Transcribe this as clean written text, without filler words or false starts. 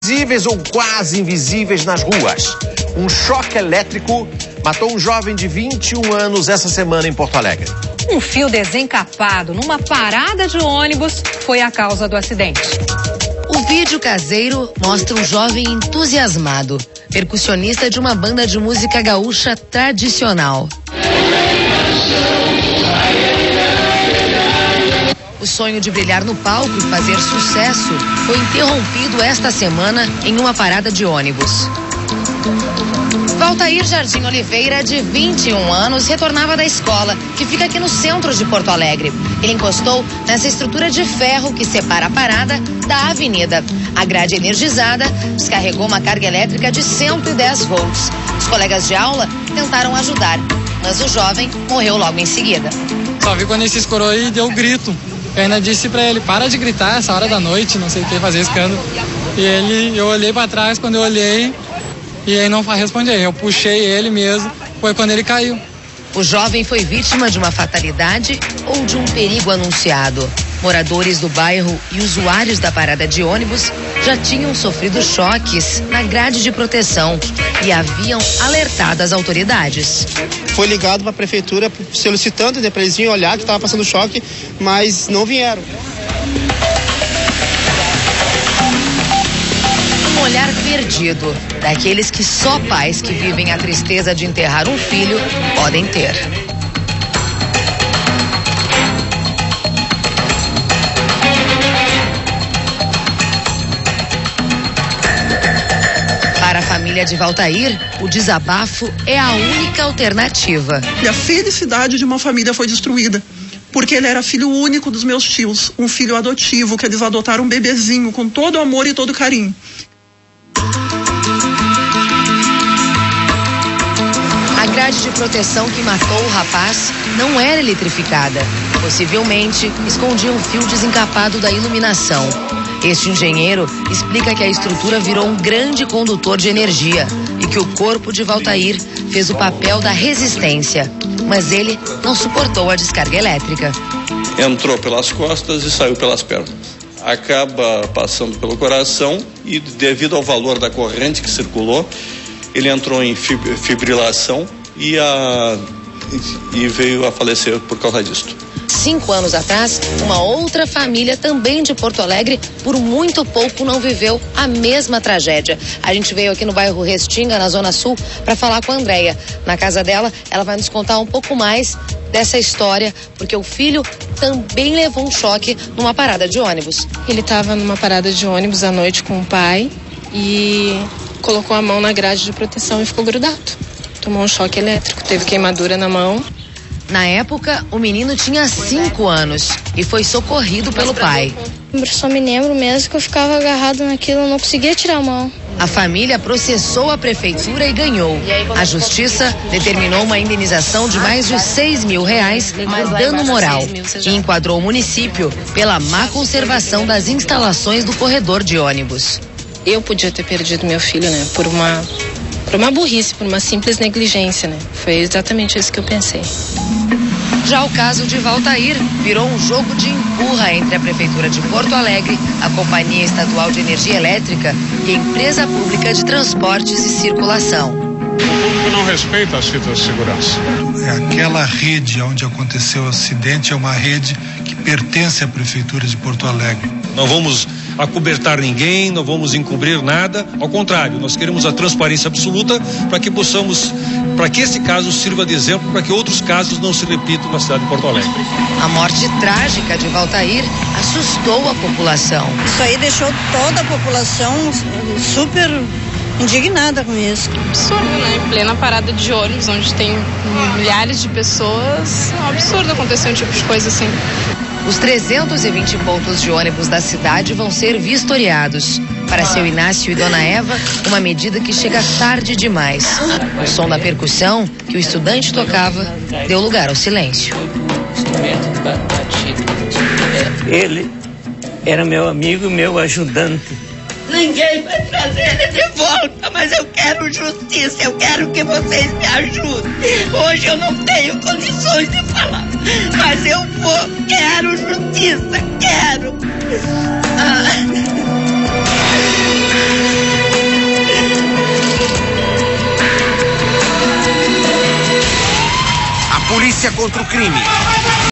Invisíveis ou quase invisíveis nas ruas. Um choque elétrico matou um jovem de 21 anos essa semana em Porto Alegre. Um fio desencapado numa parada de ônibus foi a causa do acidente. O vídeo caseiro mostra um jovem entusiasmado, percussionista de uma banda de música gaúcha tradicional. O sonho de brilhar no palco e fazer sucesso foi interrompido esta semana em uma parada de ônibus. Valtair Jardim Oliveira, de 21 anos, retornava da escola, que fica aqui no centro de Porto Alegre. Ele encostou nessa estrutura de ferro que separa a parada da avenida. A grade energizada descarregou uma carga elétrica de 110 volts. Os colegas de aula tentaram ajudar, mas o jovem morreu logo em seguida. Só vi quando ele se escorou e deu um grito. Eu ainda disse pra ele, para de gritar essa hora da noite, não sei o que, fazer escândalo. E eu olhei pra trás, quando eu olhei, e ele não respondeu. Eu puxei ele mesmo, foi quando ele caiu. O jovem foi vítima de uma fatalidade ou de um perigo anunciado? Moradores do bairro e usuários da parada de ônibus já tinham sofrido choques na grade de proteção e haviam alertado as autoridades. Foi ligado para a prefeitura solicitando, para eles virem olhar que estava passando choque, mas não vieram. Um olhar perdido, daqueles que só pais que vivem a tristeza de enterrar um filho podem ter. Para a família de Valtair, o desabafo é a única alternativa. E a felicidade de uma família foi destruída, porque ele era filho único dos meus tios, um filho adotivo, que eles adotaram um bebezinho com todo amor e todo carinho. A grade de proteção que matou o rapaz não era eletrificada. Possivelmente, escondia um fio desencapado da iluminação. Este engenheiro explica que a estrutura virou um grande condutor de energia e que o corpo de Valtair fez o papel da resistência. Mas ele não suportou a descarga elétrica. Entrou pelas costas e saiu pelas pernas. Acaba passando pelo coração e, devido ao valor da corrente que circulou, ele entrou em fibrilação e veio a falecer por causa disto. 5 anos atrás, uma outra família também de Porto Alegre, por muito pouco não viveu a mesma tragédia. A gente veio aqui no bairro Restinga, na Zona Sul, para falar com a Andréia. Na casa dela, ela vai nos contar um pouco mais dessa história, porque o filho também levou um choque numa parada de ônibus. Ele estava numa parada de ônibus à noite com o pai e colocou a mão na grade de proteção e ficou grudado. Tomou um choque elétrico, teve queimadura na mão. Na época, o menino tinha 5 anos e foi socorrido pelo pai. Eu só me lembro mesmo que eu ficava agarrado naquilo, eu não conseguia tirar a mão. A família processou a prefeitura e ganhou. A justiça determinou uma indenização de mais de R$6 mil por dano moral e enquadrou o município pela má conservação das instalações do corredor de ônibus. Eu podia ter perdido meu filho, né, por uma burrice, por uma simples negligência, né? Foi exatamente isso que eu pensei. Já o caso de Valtair virou um jogo de empurra entre a Prefeitura de Porto Alegre, a Companhia Estadual de Energia Elétrica e a Empresa Pública de Transportes e Circulação. O público não respeita as fitas de segurança. Aquela rede onde aconteceu o acidente é uma rede que pertence à Prefeitura de Porto Alegre. Não vamos acobertar ninguém, não vamos encobrir nada, ao contrário, nós queremos a transparência absoluta para que esse caso sirva de exemplo para que outros casos não se repitam na cidade de Porto Alegre. A morte trágica de Valtair assustou a população. Isso aí deixou toda a população super indignada com isso. Absurdo, né? Em plena parada de ônibus, onde tem milhares de pessoas, é um absurdo acontecer um tipo de coisa assim. Os 320 pontos de ônibus da cidade vão ser vistoriados. Para seu Inácio e Dona Eva, uma medida que chega tarde demais. O som da percussão que o estudante tocava deu lugar ao silêncio. Ele era meu amigo, meu ajudante. Ninguém vai trazer ele de volta, mas eu quero justiça, eu quero que vocês me ajudem. Hoje eu não tenho condições de falar, mas eu quero justiça, quero. A polícia contra o crime.